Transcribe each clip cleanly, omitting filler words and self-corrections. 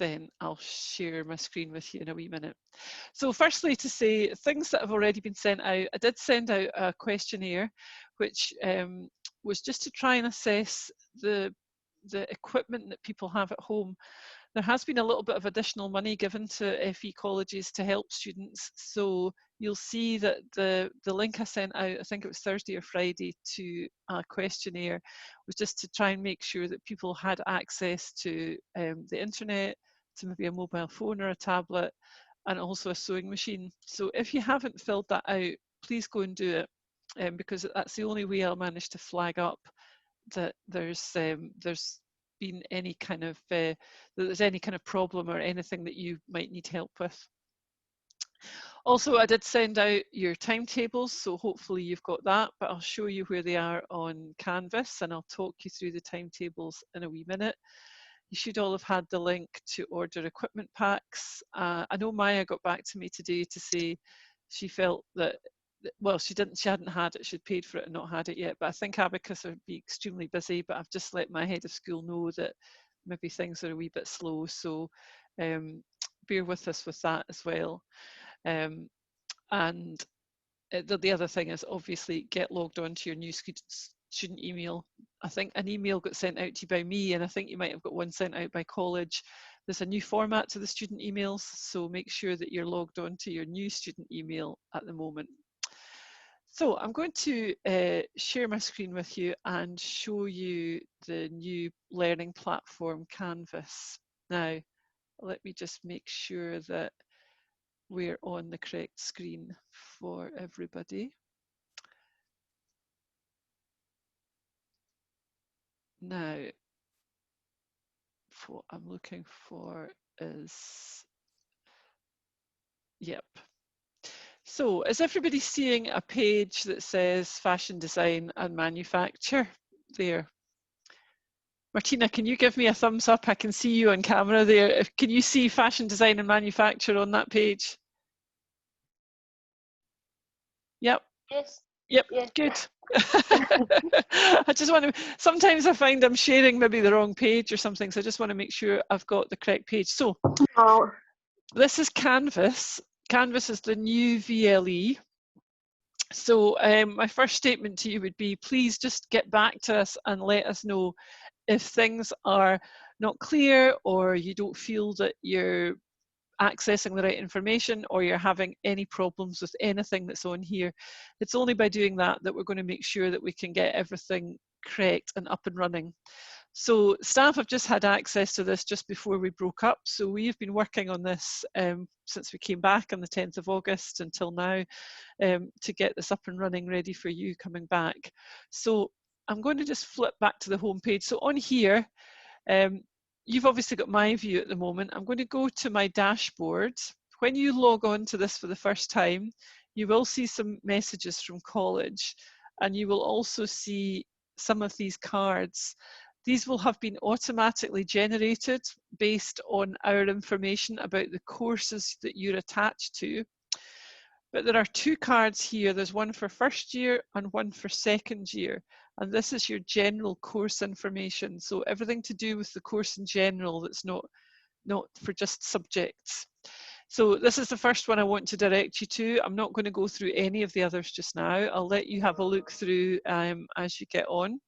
then I'll share my screen with you in a wee minute. So firstly, to say things that have already been sent out, I did send out a questionnaire, which was just to try and assess the equipment that people have at home. There has been a little bit of additional money given to FE colleges to help students. So you'll see that the link I sent out, I think it was Thursday or Friday, to a questionnaire was just to try and make sure that people had access to the internet, to maybe a mobile phone or a tablet, and also a sewing machine. So if you haven't filled that out, please go and do it, because that's the only way I'll manage to flag up that there's been any kind of that there's any kind of problem or anything that you might need help with. Also, I did send out your timetables, so hopefully you've got that, but I'll show you where they are on Canvas, and I'll talk you through the timetables in a wee minute. You should all have had the link to order equipment packs. I know Maya got back to me today to say she felt that, well, she hadn't had it, she'd paid for it and not had it yet, but I think Abacus would be extremely busy, but I've just let my head of school know that maybe things are a wee bit slow, so bear with us with that as well. And the other thing is obviously get logged on to your new student email. I think an email got sent out to you by me, and I think you might have got one sent out by college. There's a new format to the student emails, so make sure that you're logged on to your new student email at the moment. So I'm going to share my screen with you and show you the new learning platform Canvas. Now, let me just make sure that we're on the correct screen for everybody. Now, what I'm looking for is, yep. So is everybody seeing a page that says fashion design and manufacture there? Martina, can you give me a thumbs up? I can see you on camera there. Can you see fashion design and manufacture on that page? Yep. Yes. Yep, yes. Good. I just want to, sometimes I find I'm sharing maybe the wrong page or something, so I just want to make sure I've got the correct page. So this is Canvas. Canvas is the new VLE. So my first statement to you would be, please just get back to us and let us know if things are not clear or you don't feel that you're accessing the right information or you're having any problems with anything that's on here. It's only by doing that that we're going to make sure that we can get everything correct and up and running. So staff have just had access to this just before we broke up. So we've been working on this since we came back on the 10th of August until now to get this up and running ready for you coming back. So I'm going to just flip back to the home page. So on here, you've obviously got my view at the moment. I'm going to go to my dashboard. When you log on to this for the first time, you will see some messages from college, and you will also see some of these cards. These will have been automatically generated based on our information about the courses that you're attached to. But there are two cards here. There's one for first year and one for second year. And this is your general course information. So everything to do with the course in general that's not for just subjects. So this is the first one I want to direct you to. I'm not going to go through any of the others just now. I'll let you have a look through as you get on.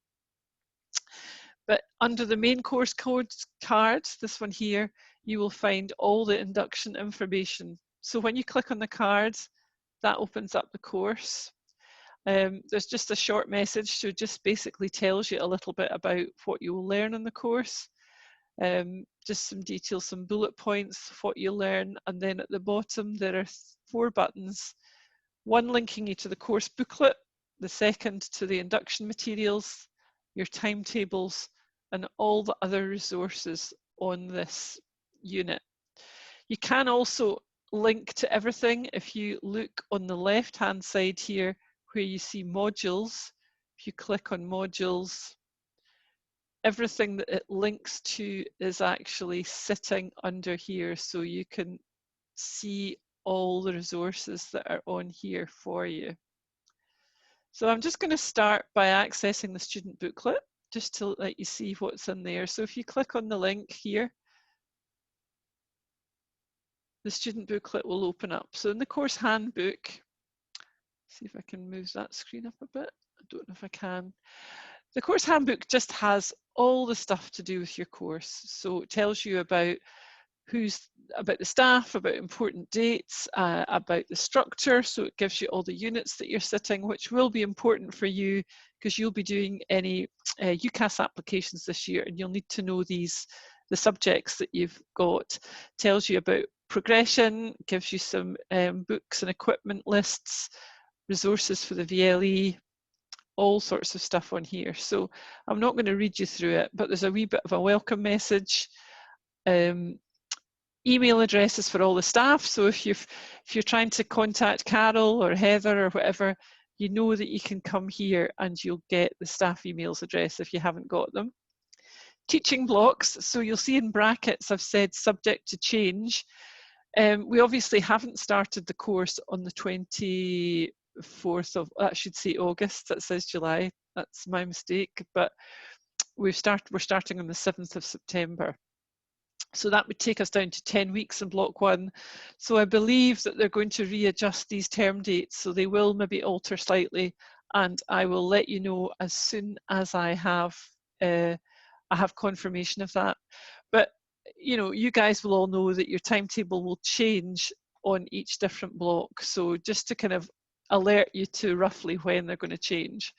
But under the main course codes card, this one here, you will find all the induction information. So when you click on the cards, that opens up the course. There's just a short message, so it just basically tells you a little bit about what you will learn in the course. Just some details, some bullet points of what you learn, and then at the bottom there are 4 buttons, one linking you to the course booklet, the second to the induction materials, your timetables, and all the other resources on this unit. You can also link to everything. If you look on the left hand side here where you see modules, if you click on modules, everything that it links to is actually sitting under here, so you can see all the resources that are on here for you. So I'm just going to start by accessing the student booklet just to let you see what's in there. So if you click on the link here, the student booklet will open up. So in the course handbook, see if I can move that screen up a bit. I don't know if I can. The course handbook just has all the stuff to do with your course. So it tells you about about the staff, about important dates, about the structure. So it gives you all the units that you're sitting, which will be important for you because you'll be doing any UCAS applications this year, and you'll need to know the subjects that you've got. Tells you about progression, gives you some books and equipment lists, resources for the VLE, all sorts of stuff on here. So I'm not going to read you through it, but there's a wee bit of a welcome message. Email addresses for all the staff. So if you're trying to contact Carol or Heather or whatever, you know that you can come here and you'll get the staff emails address if you haven't got them. Teaching blocks. So you'll see in brackets I've said subject to change. We obviously haven't started the course on the 24th of, that should say August, that says July, that's my mistake, but we're starting on the 7th of September. So that would take us down to 10 weeks in block 1. So I believe that they're going to readjust these term dates, so they will maybe alter slightly, and I will let you know as soon as I have confirmation of that. But you know, you guys will all know that your timetable will change on each different block, so just to kind of alert you to roughly when they're going to change.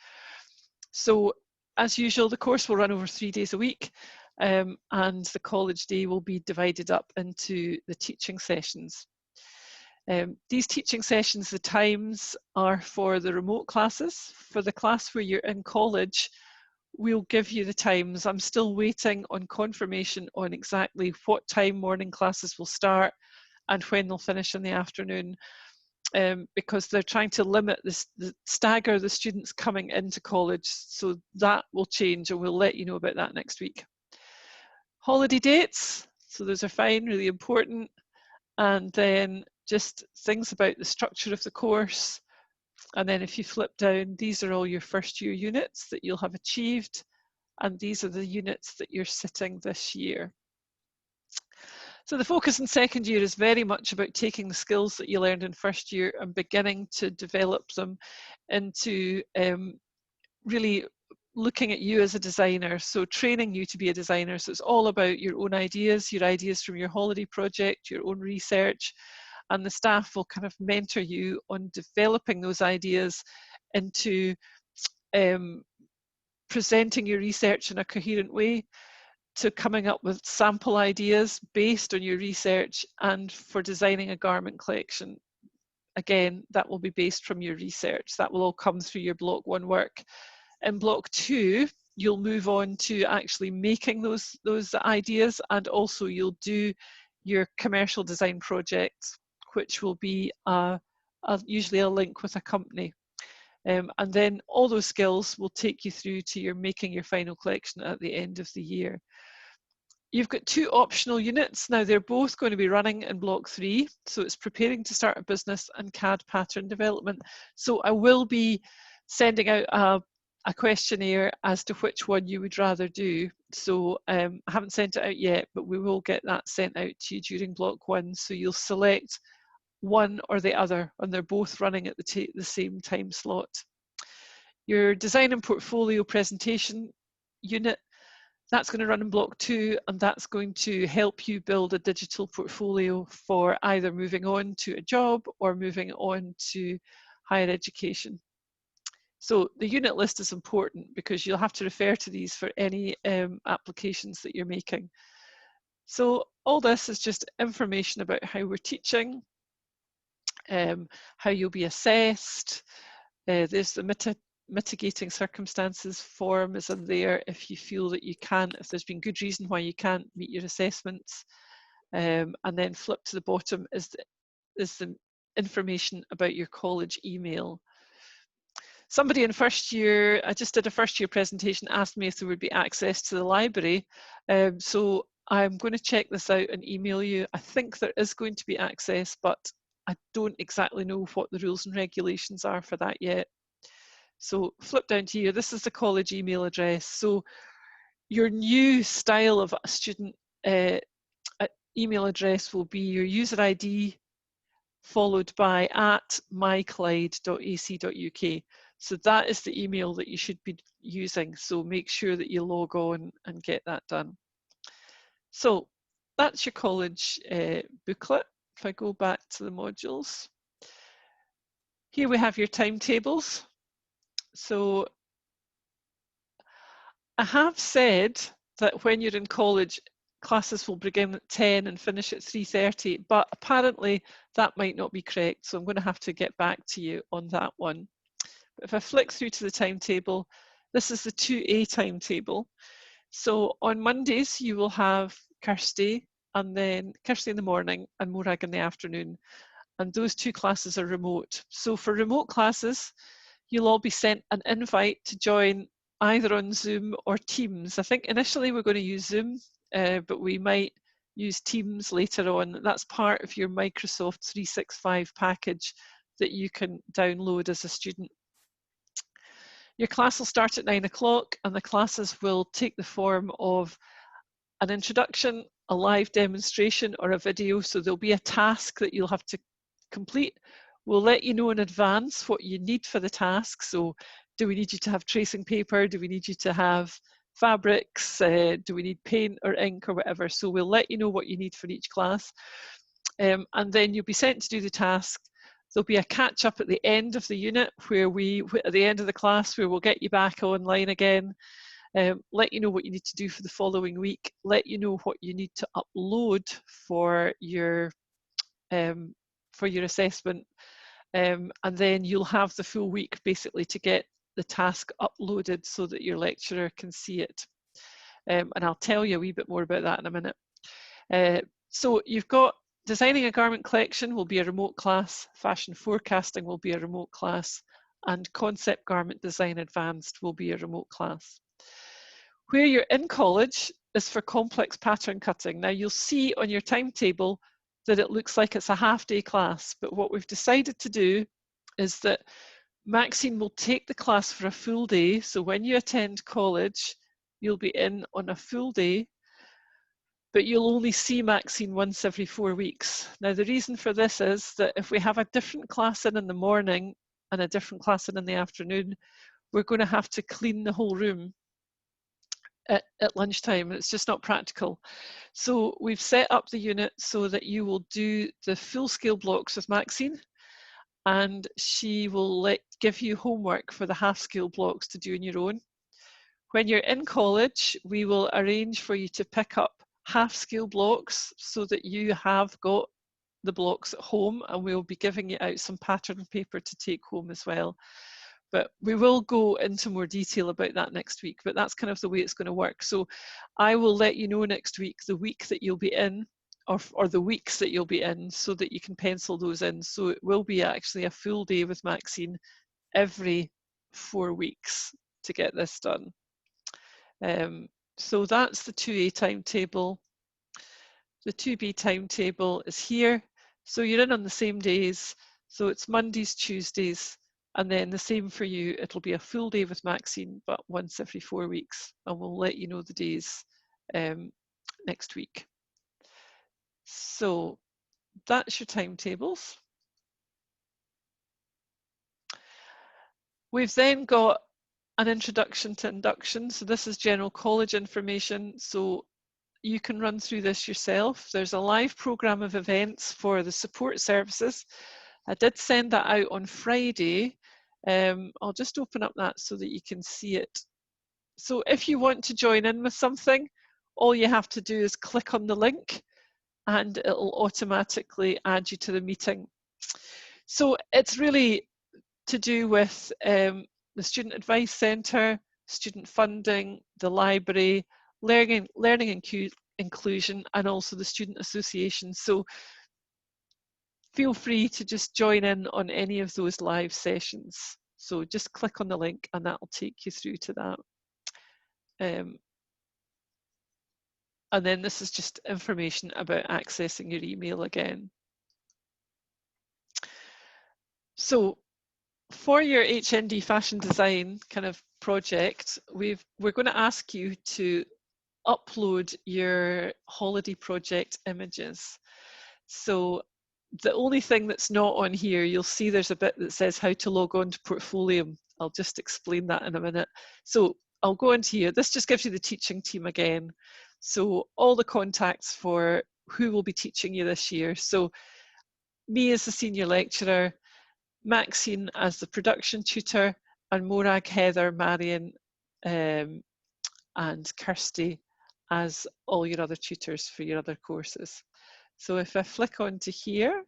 So as usual, the course will run over 3 days a week. And the college day will be divided up into the teaching sessions. These teaching sessions, the times are for the remote classes. For the class where you're in college, we'll give you the times. I'm still waiting on confirmation on exactly what time morning classes will start and when they'll finish in the afternoon, because they're trying to limit stagger the students coming into college. So that will change, and we'll let you know about that next week. Holiday dates, so those are fine, really important. And then just things about the structure of the course. And then if you flip down, these are all your first year units that you'll have achieved. And these are the units that you're sitting this year. So the focus in second year is very much about taking the skills that you learned in first year and beginning to develop them into really looking at you as a designer, so training you to be a designer. So it's all about your own ideas from your holiday project, your own research, and the staff will kind of mentor you on developing those ideas into presenting your research in a coherent way, to coming up with sample ideas based on your research, and for designing a garment collection. Again, that will be based from your research. That will all come through your block 1 work. In block 2, you'll move on to actually making those ideas, and also you'll do your commercial design projects, which will be usually a link with a company. And then all those skills will take you through to your making your final collection at the end of the year. You've got 2 optional units. Now they're both going to be running in block 3. So it's preparing to start a business and CAD pattern development. So I will be sending out a questionnaire as to which one you would rather do. So I haven't sent it out yet, but we will get that sent out to you during block 1. So you'll select one or the other, and they're both running at the same time slot. Your design and portfolio presentation unit, that's going to run in block 2, and that's going to help you build a digital portfolio for either moving on to a job or moving on to higher education. So the unit list is important because you'll have to refer to these for any applications that you're making. So all this is just information about how we're teaching, how you'll be assessed. There's the mitigating circumstances form is in there if you feel that you can't, if there's been good reason why you can't meet your assessments. And then flip to the bottom is the information about your college email. Somebody in first year, I just did a first year presentation, asked me if there would be access to the library. So I'm going to check this out and email you. I think there is going to be access, but I don't exactly know what the rules and regulations are for that yet. So flip down to here, this is the college email address. So your new style of a student email address will be your user ID followed by @myclyde.ac.uk. So that is the email that you should be using. So make sure that you log on and get that done. So that's your college booklet. If I go back to the modules, here we have your timetables. So I have said that when you're in college, classes will begin at 10 and finish at 3:30, but apparently that might not be correct. So I'm going to have to get back to you on that one. But if I flick through to the timetable, this is the 2A timetable. So on Mondays, you will have Kirsty, and then Kirsty in the morning and Morag in the afternoon. And those two classes are remote. So for remote classes, you'll all be sent an invite to join either on Zoom or Teams. I think initially we're going to use Zoom, but we might use Teams later on. That's part of your Microsoft 365 package that you can download as a student. Your class will start at 9 o'clock, and the classes will take the form of an introduction, a live demonstration, or a video. So there'll be a task that you'll have to complete. We'll let you know in advance what you need for the task. So do we need you to have tracing paper? Do we need you to have fabrics? Do we need paint or ink or whatever? So we'll let you know what you need for each class. And then you'll be sent to do the task. There'll be a catch up at the end of the unit where at the end of the class, where we'll get you back online again. Let you know what you need to do for the following week, let you know what you need to upload for your assessment, and then you'll have the full week basically to get the task uploaded so that your lecturer can see it. And I'll tell you a wee bit more about that in a minute. So you've got Designing a Garment Collection will be a remote class, Fashion Forecasting will be a remote class, and Concept Garment Design Advanced will be a remote class. Where you're in college is for complex pattern cutting. Now you'll see on your timetable that it looks like it's a half-day class, but what we've decided to do is that Maxine will take the class for a full day. So when you attend college, you'll be in on a full day, but you'll only see Maxine once every 4 weeks. Now the reason for this is that if we have a different class in the morning and a different class in the afternoon, we're going to have to clean the whole room at lunchtime, and it's just not practical. So we've set up the unit so that you will do the full scale blocks with Maxine, and she will give you homework for the half scale blocks to do on your own. When you're in college, we will arrange for you to pick up half scale blocks so that you have got the blocks at home, and we'll be giving you out some pattern paper to take home as well. But we will go into more detail about that next week, but that's kind of the way it's going to work. So I will let you know next week the week that you'll be in, or the weeks that you'll be in, so that you can pencil those in. So it will be actually a full day with Maxine every 4 weeks to get this done. So that's the 2A timetable. The 2B timetable is here. So you're in on the same days. So it's Mondays, Tuesdays, and then the same for you. It'll be a full day with Maxine, but once every 4 weeks. And we'll let you know the days next week. So that's your timetables. We've then got an introduction to induction. So this is general college information. So you can run through this yourself. There's a live program of events for the support services. I did send that out on Friday. I'll just open up that so that you can see it. So if you want to join in with something, all you have to do is click on the link and it'll automatically add you to the meeting. So it's really to do with the Student Advice Centre, student funding, the library, learning inclusion, and also the Student Association. So feel free to just join in on any of those live sessions. So just click on the link and that will take you through to that. And then this is just information about accessing your email again. So for your HND Fashion Design kind of project, we're going to ask you to upload your holiday project images. So the only thing that's not on here, you'll see there's a bit that says how to log on to Portfolio. I'll just explain that in a minute. So I'll go into here. This just gives you the teaching team again. So all the contacts for who will be teaching you this year. So me as the senior lecturer, Maxine as the production tutor, and Morag, Heather, Marion, and Kirsty as all your other tutors for your other courses. So if I flick onto here,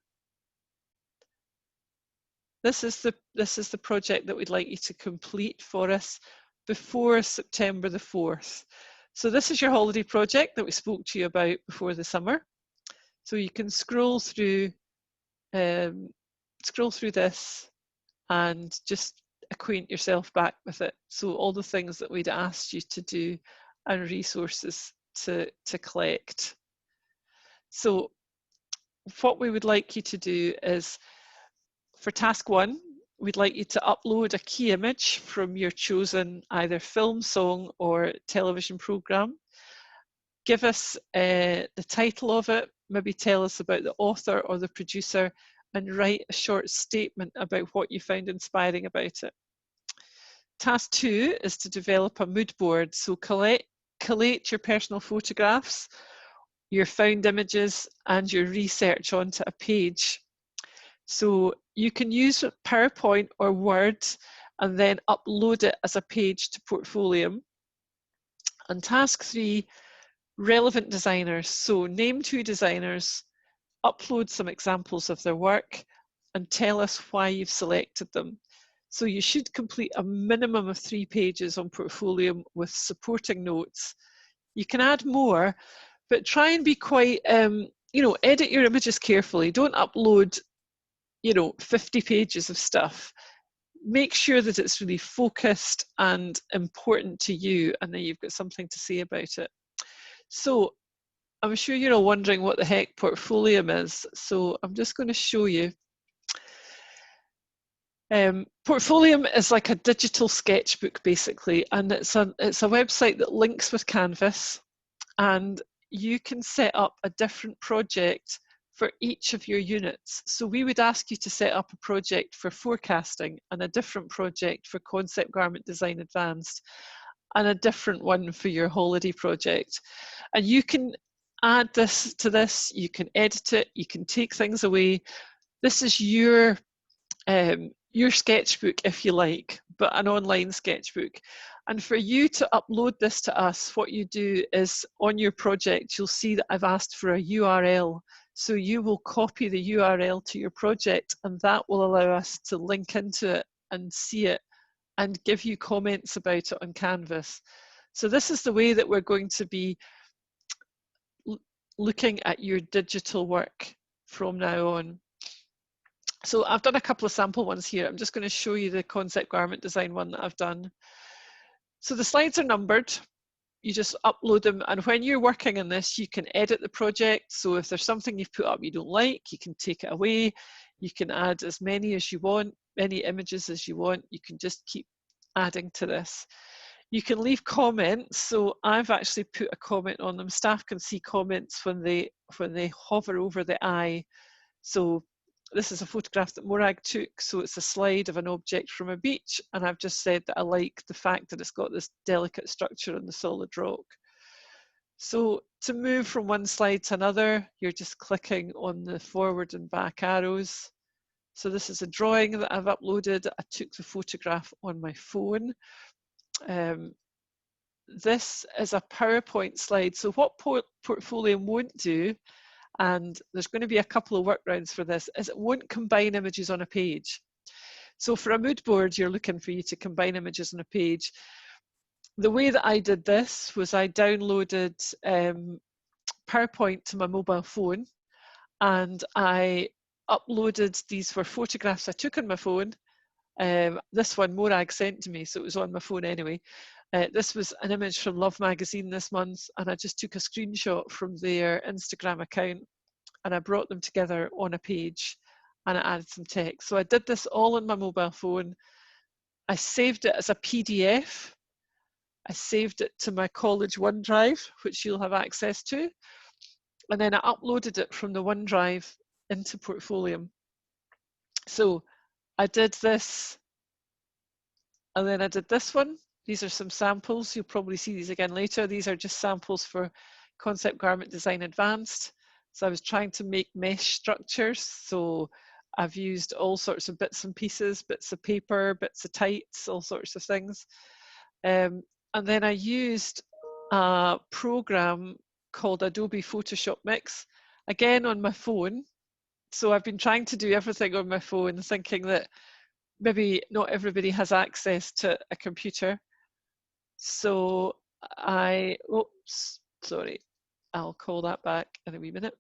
this is the project that we'd like you to complete for us before September the 4th. So this is your holiday project that we spoke to you about before the summer. So you can scroll through this and just acquaint yourself back with it. So all the things that we'd asked you to do and resources to collect. So what we would like you to do is, for task 1, we'd like you to upload a key image from your chosen either film, song or television programme. Give us the title of it, maybe tell us about the author or the producer, and write a short statement about what you found inspiring about it. Task 2 is to develop a mood board. So collate your personal photographs, your found images, and your research onto a page. So you can use PowerPoint or Word and then upload it as a page to Portfolio. And task 3, relevant designers. So name 2 designers, upload some examples of their work, and tell us why you've selected them. So you should complete a minimum of 3 pages on Portfolio with supporting notes. You can add more, but try and be quite, edit your images carefully. Don't upload 50 pages of stuff. Make sure that it's really focused and important to you, and then you've got something to say about it. So I'm sure you're all wondering what the heck Portfolio is. So I'm just going to show you. Portfolio is like a digital sketchbook basically, and it's a website that links with Canvas, and you can set up a different project for each of your units. So we would ask you to set up a project for forecasting, and a different project for concept garment design advanced, and a different one for your holiday project. And you can add this to this, you can edit it, you can take things away. This is your sketchbook, if you like, but an online sketchbook. And for you to upload this to us, what you do is on your project, you'll see that I've asked for a URL. So you will copy the URL to your project, and that will allow us to link into it and see it and give you comments about it on Canvas. So this is the way that we're going to be looking at your digital work from now on. So I've done a couple of sample ones here. I'm just going to show you the concept garment design one that I've done. So the slides are numbered. You just upload them, and when you're working on this, you can edit the project. So if there's something you've put up you don't like, you can take it away. You can add as many as you want, many images as you want. You can just keep adding to this. You can leave comments. So I've actually put a comment on them. Staff can see comments when they hover over the eye. So this is a photograph that Morag took, so it's a slide of an object from a beach, and I've just said that I like the fact that it's got this delicate structure on the solid rock. So to move from one slide to another, you're just clicking on the forward and back arrows. So this is a drawing that I've uploaded. I took the photograph on my phone. This is a PowerPoint slide. So what Portfolio won't do, and there's going to be a couple of workarounds for this, is it won't combine images on a page. So for a mood board, you're looking for you to combine images on a page. The way that I did this was I downloaded PowerPoint to my mobile phone, and I uploaded, these were photographs I took on my phone. This one Morag sent to me, so it was on my phone anyway. This was an image from Love magazine this month, and I just took a screenshot from their Instagram account, and I brought them together on a page, and I added some text. So I did this all on my mobile phone. I saved it as a PDF, I saved it to my college OneDrive, which you'll have access to, and then I uploaded it from the OneDrive into Portfolio. So I did this, and then I did this one. These are some samples. You'll probably see these again later. These are just samples for Concept Garment Design Advanced. So I was trying to make mesh structures. So I've used all sorts of bits and pieces, bits of paper, bits of tights, all sorts of things. And then I used a program called Adobe Photoshop Mix, again on my phone. So I've been trying to do everything on my phone, thinking that maybe not everybody has access to a computer. So oops, sorry, I'll call that back in a wee minute.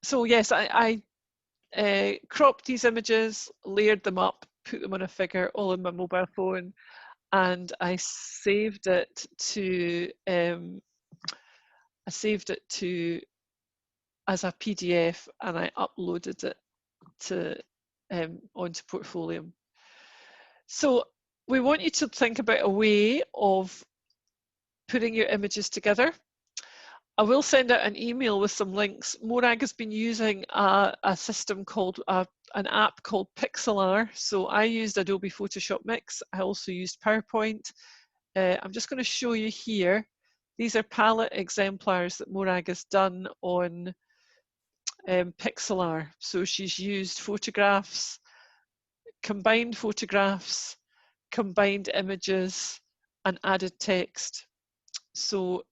So yes, I cropped these images, layered them up, put them on a figure, all in my mobile phone, and I saved it to as a PDF, and I uploaded it to onto Portfolio. So we want you to think about a way of putting your images together. I will send out an email with some links. Morag has been using a system called an app called Pixlr. So I used Adobe Photoshop Mix. I also used PowerPoint. I'm just going to show you here. These are palette exemplars that Morag has done on Pixlr. So she's used photographs, combined images, and added text. So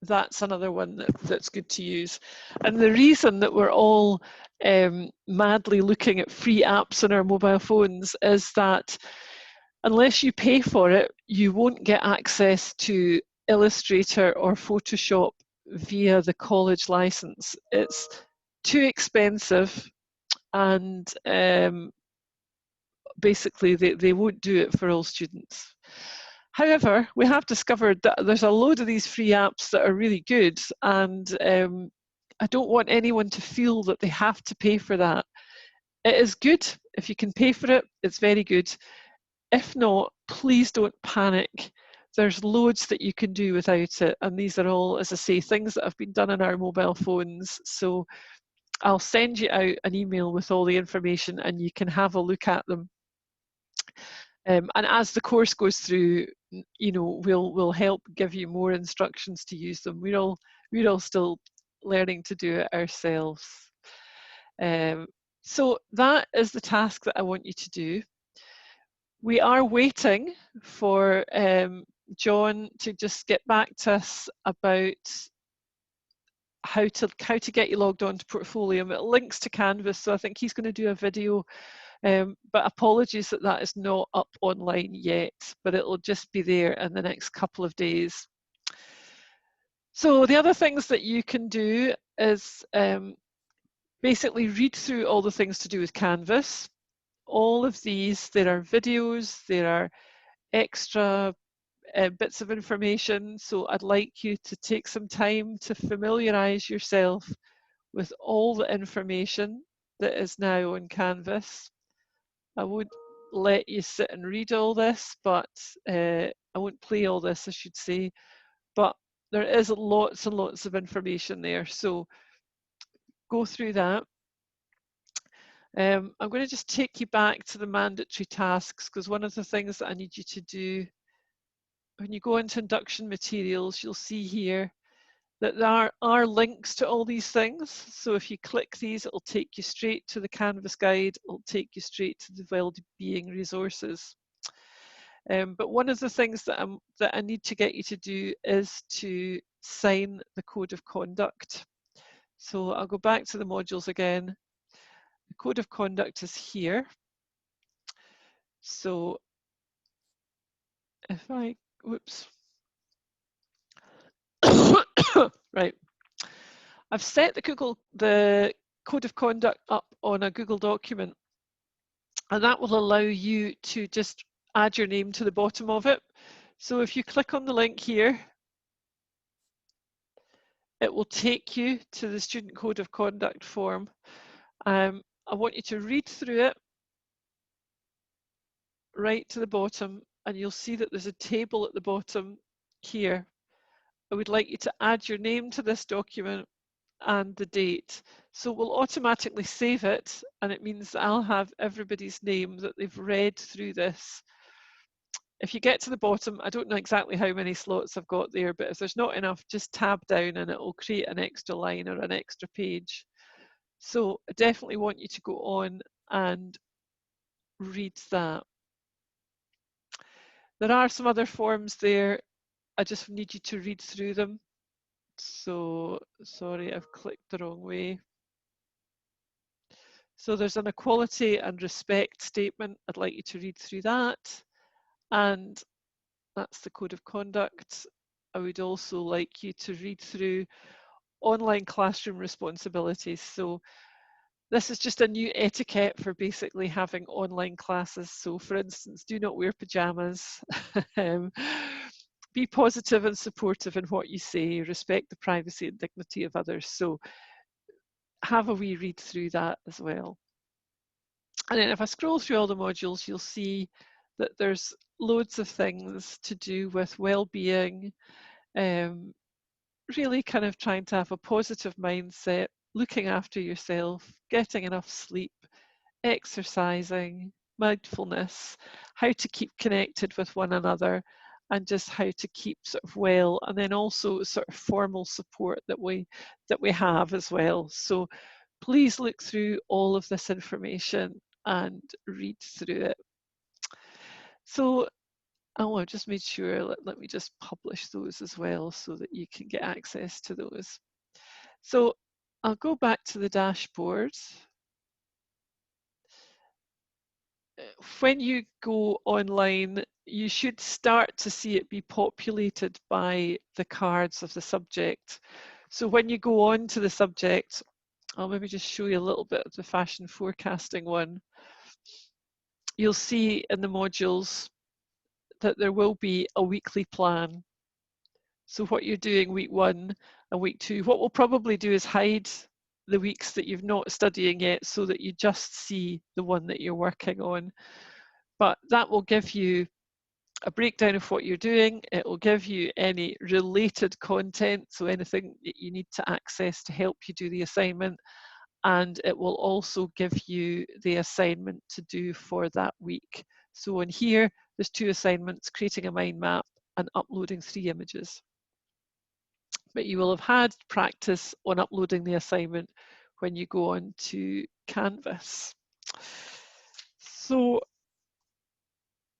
that's another one that's good to use. And the reason that we're all madly looking at free apps on our mobile phones is that unless you pay for it, you won't get access to Illustrator or Photoshop via the college license. It's too expensive, and basically they won't do it for all students. However, we have discovered that there's a load of these free apps that are really good, and I don't want anyone to feel that they have to pay for that. It is good. If you can pay for it, it's very good. If not, please don't panic. There's loads that you can do without it, and these are all, as I say, things that have been done on our mobile phones. So I'll send you out an email with all the information, and you can have a look at them. And as the course goes through, you know, we'll help give you more instructions to use them. We're all still learning to do it ourselves. So that is the task that I want you to do. We are waiting for John to just get back to us about how to get you logged on to Portfolio. It links to Canvas, so I think he's going to do a video. But apologies that is not up online yet, but it'll just be there in the next couple of days. So the other things that you can do is basically read through all the things to do with Canvas. All of these, there are videos, there are extra bits of information. So I'd like you to take some time to familiarize yourself with all the information that is now on Canvas. I would let you sit and read all this, but I won't play all this, I should say. But there is lots and lots of information there, so go through that. I'm going to just take you back to the mandatory tasks, because one of the things that I need you to do when you go into induction materials, you'll see here that there are links to all these things. So if you click these, it'll take you straight to the Canvas guide, it'll take you straight to the well-being resources. But one of the things that I need to get you to do is to sign the code of conduct. So I'll go back to the modules again. The code of conduct is here. So if I, whoops. Right. I've set the code of conduct up on a Google document, and that will allow you to just add your name to the bottom of it. So if you click on the link here, it will take you to the student code of conduct form. I want you to read through it right to the bottom, and you'll see that there's a table at the bottom here. I would like you to add your name to this document and the date. So we'll automatically save it, and it means that I'll have everybody's name that they've read through this. If you get to the bottom, I don't know exactly how many slots I've got there, but if there's not enough, just tab down and it will create an extra line or an extra page. So I definitely want you to go on and read that. There are some other forms there. I just need you to read through them. So, sorry, I've clicked the wrong way. So there's an equality and respect statement. I'd like you to read through that. And that's the code of conduct. I would also like you to read through online classroom responsibilities. So this is just a new etiquette for basically having online classes. So for instance, do not wear pajamas. Be positive and supportive in what you say, respect the privacy and dignity of others. So have a wee read through that as well. And then if I scroll through all the modules, you'll see that there's loads of things to do with well-being, really kind of trying to have a positive mindset, looking after yourself, getting enough sleep, exercising, mindfulness, how to keep connected with one another, and just how to keep sort of well, and then also sort of formal support that we have as well. So please look through all of this information and read through it. So I just made sure, let me just publish those as well so that you can get access to those. So I'll go back to the dashboard. When you go online, you should start to see it be populated by the cards of the subject. So when you go on to the subject, I'll maybe just show you a little bit of the fashion forecasting one. You'll see in the modules that there will be a weekly plan. So what you're doing week 1 and week 2, what we'll probably do is hide the weeks that you've not studying yet so that you just see the one that you're working on. But that will give you a breakdown of what you're doing. It will give you any related content, so anything that you need to access to help you do the assignment. And it will also give you the assignment to do for that week. So in here, there's 2 assignments, creating a mind map and uploading 3 images. But you will have had practice on uploading the assignment when you go on to Canvas. So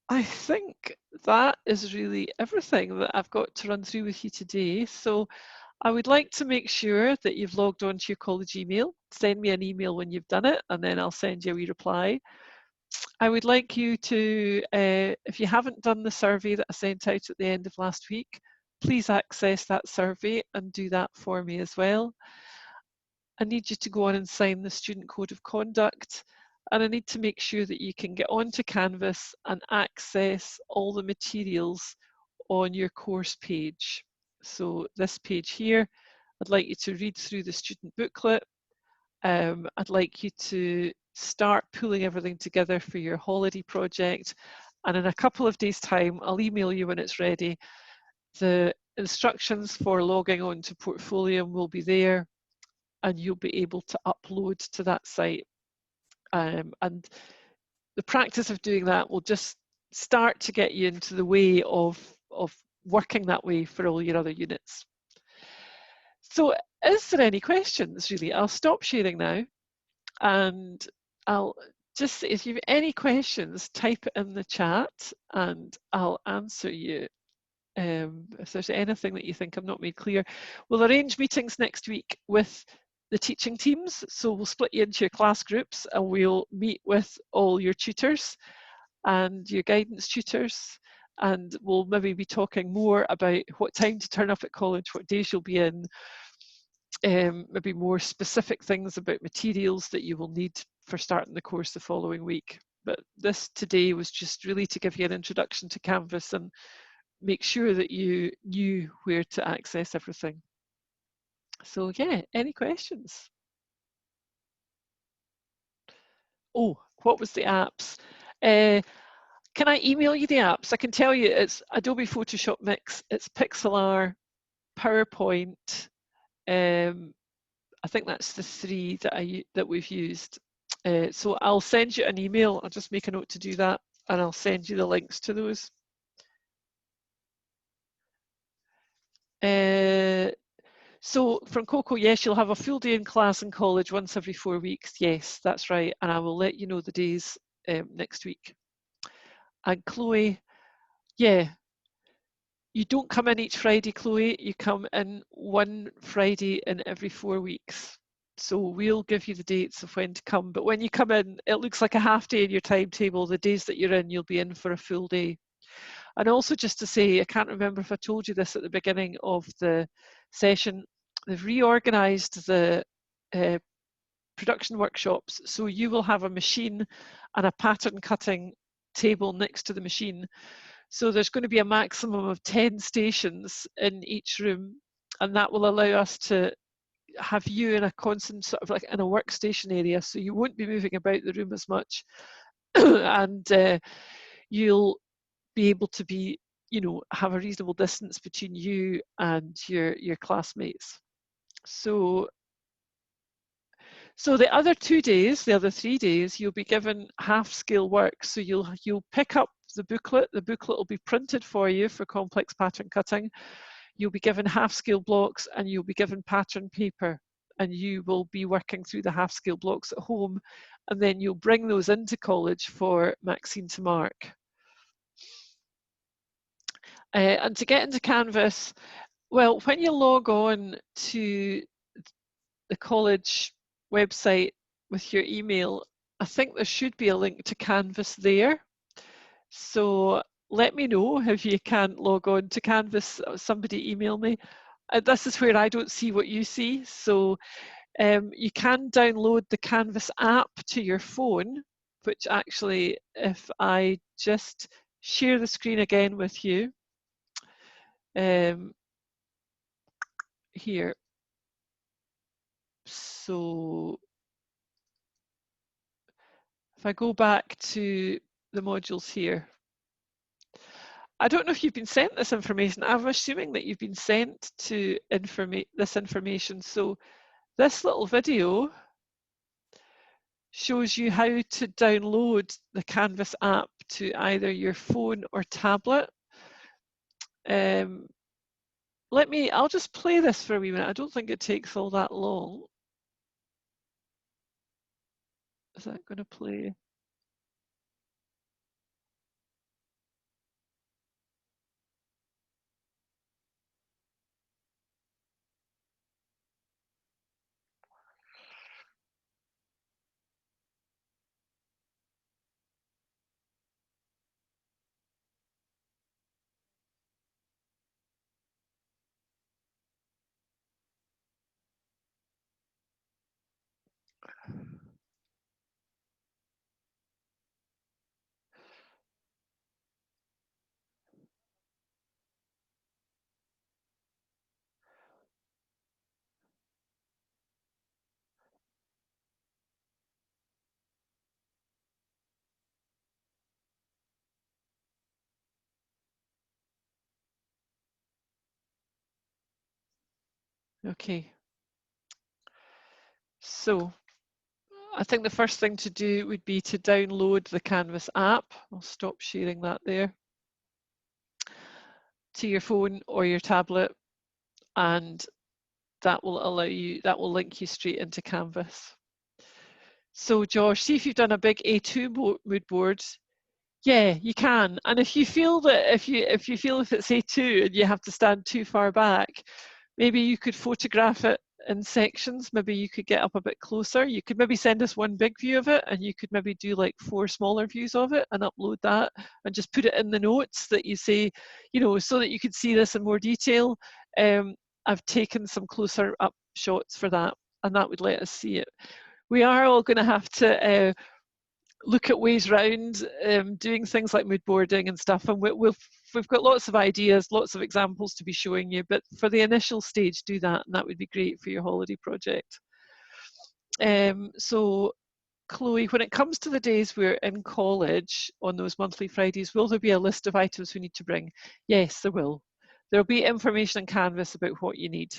I think that is really everything that I've got to run through with you today. So I would like to make sure that you've logged on to your college email. Send me an email when you've done it, and then I'll send you a wee reply. I would like you to, if you haven't done the survey that I sent out at the end of last week, please access that survey and do that for me as well. I need you to go on and sign the student code of conduct, and I need to make sure that you can get onto Canvas and access all the materials on your course page. So this page here, I'd like you to read through the student booklet. I'd like you to start pulling everything together for your holiday project. And in a couple of days' time, I'll email you when it's ready. The instructions for logging on to Portfolio will be there, and you'll be able to upload to that site. And the practice of doing that will just start to get you into the way of working that way for all your other units. So is there any questions, really? I'll stop sharing now, and I'll just, if you have any questions, type it in the chat and I'll answer you. If there's anything that you think I've not made clear. We'll arrange meetings next week with the teaching teams. So we'll split you into your class groups and we'll meet with all your tutors and your guidance tutors. And we'll maybe be talking more about what time to turn up at college, what days you'll be in, maybe more specific things about materials that you will need for starting the course the following week. But this today was just really to give you an introduction to Canvas and make sure that you knew where to access everything. So yeah, any questions? Oh, what was the apps? Can I email you the apps? I can tell you it's Adobe Photoshop Mix, it's Pixlr, PowerPoint. I think that's the 3 that we've used. So I'll send you an email. I'll just make a note to do that, and I'll send you the links to those. So from Coco, yes, you'll have a full day in class in college once every 4 weeks. Yes, that's right. And I will let you know the days next week. And Chloe, yeah, you don't come in each Friday, Chloe. You come in one Friday in every 4 weeks. So we'll give you the dates of when to come. But when you come in, it looks like a half day in your timetable. The days that you're in, you'll be in for a full day. And also just to say, I can't remember if I told you this at the beginning of the session, they've reorganized the production workshops. So you will have a machine and a pattern cutting table next to the machine. So there's going to be a maximum of 10 stations in each room, and that will allow us to have you in a constant sort of like in a workstation area, so you won't be moving about the room as much. And you'll be able to be, you know, have a reasonable distance between you and your classmates. So the other 2 days, the other 3 days, you'll be given half-scale work. So you'll pick up the booklet. The booklet will be printed for you for complex pattern cutting. You'll be given half-scale blocks, and you'll be given pattern paper. And you will be working through the half-scale blocks at home, and then you'll bring those into college for Maxine to mark. And to get into Canvas, well, when you log on to the college website with your email, I think there should be a link to Canvas there. So let me know if you can't log on to Canvas. Somebody email me. This is where I don't see what you see. So you can download the Canvas app to your phone, which actually, if I just share the screen again with you, here. So if I go back to the modules here, I don't know if you've been sent this information. I'm assuming that you've been sent to this information. So this little video shows you how to download the Canvas app to either your phone or tablet. I'll just play this for a wee minute. I don't think it takes all that long. Is that going to play? Okay. So I think the first thing to do would be to download the Canvas app. I'll stop sharing that there, to your phone or your tablet, and that will link you straight into Canvas. So Josh, see if you've done a big A2 mood board. Yeah, you can. And if you feel that if it's A2 and you have to stand too far back, maybe you could photograph it in sections. Maybe you could get up a bit closer. You could maybe send us one big view of it, and you could maybe do like 4 smaller views of it and upload that and just put it in the notes that you say, you know, so that you could see this in more detail. I've taken some closer up shots for that, and that would let us see it. We are all going to have to look at ways round doing things like mood boarding and stuff, and we've got lots of ideas, lots of examples to be showing you, but for the initial stage, do that, and that would be great for your holiday project. So Chloe, when it comes to the days we're in college on those monthly Fridays, will there be a list of items we need to bring? Yes, there will. There'll be information on Canvas about what you need.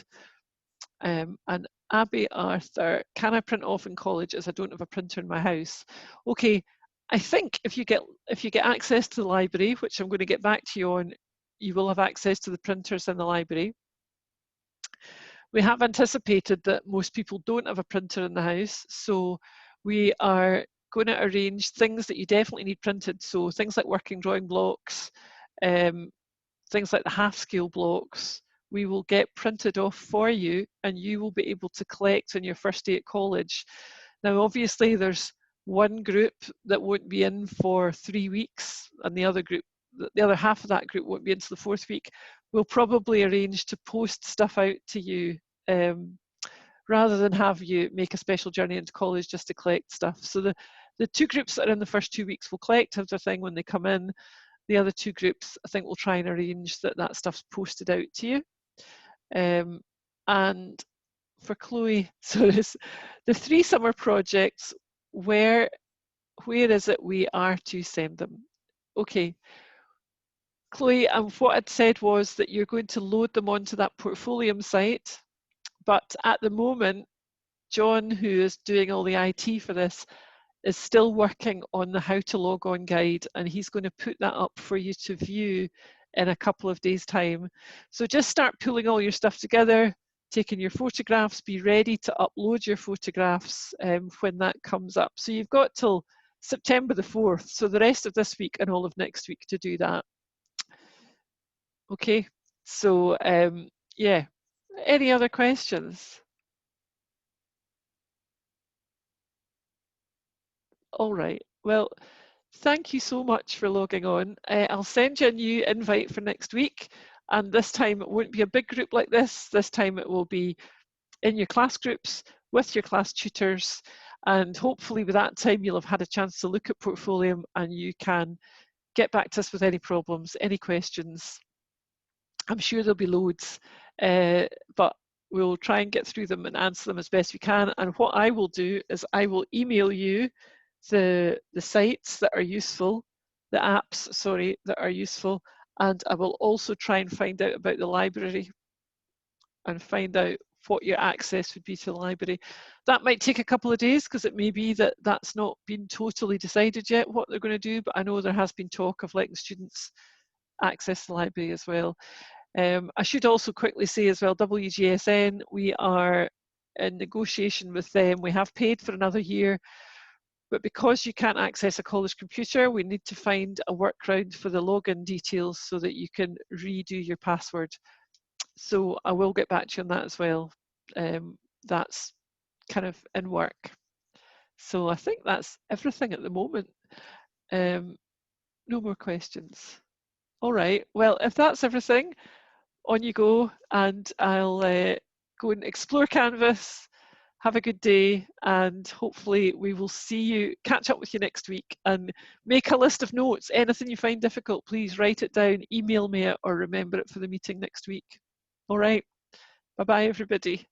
And Abby Arthur, can I print off in college as I don't have a printer in my house? Okay, I think if you get access to the library, which I'm going to get back to you on, you will have access to the printers in the library. We have anticipated that most people don't have a printer in the house, so we are going to arrange things that you definitely need printed. So things like working drawing blocks, things like the half-scale blocks, we will get printed off for you and you will be able to collect on your first day at college. Now, obviously, there's one group that won't be in for 3 weeks and the other half of that group won't be into the 4th week. We'll probably arrange to post stuff out to you rather than have you make a special journey into college just to collect stuff. So the 2 groups that are in the first 2 weeks will collect everything when they come in. The other 2 groups, I think we'll try and arrange that stuff's posted out to you. And for Chloe, so the 3 summer projects, where is it we are to send them? Okay, Chloe, what I'd said was that you're going to load them onto that Portfolium site, but at the moment, John, who is doing all the IT for this, is still working on the how to log on guide, and he's going to put that up for you to view in a couple of days' time. So just start pulling all your stuff together, taking your photographs, be ready to upload your photographs when that comes up. So you've got till September the 4th, so the rest of this week and all of next week to do that. Okay, so yeah, any other questions? All right, well, thank you so much for logging on. I'll send you a new invite for next week, and this time it won't be a big group like this. This time it will be in your class groups with your class tutors, and hopefully by that time you'll have had a chance to look at Portfolium and you can get back to us with any problems, any questions. I'm sure there'll be loads, but we'll try and get through them and answer them as best we can. And what I will do is I will email you the sites that are useful, the apps, sorry, that are useful, and I will also try and find out about the library and find out what your access would be to the library. That might take a couple of days because it may be that that's not been totally decided yet what they're going to do, but I know there has been talk of letting students access the library as well. I should also quickly say as well, WGSN, we are in negotiation with them. We have paid for another year, but because you can't access a college computer, we need to find a workaround for the login details so that you can redo your password. So I will get back to you on that as well. That's kind of in work. So I think that's everything at the moment. No more questions. All right, well, if that's everything, on you go, and I'll go and explore Canvas. Have a good day, and hopefully we will catch up with you next week, and make a list of notes. Anything you find difficult, please write it down, email me it, or remember it for the meeting next week. All right, bye-bye everybody.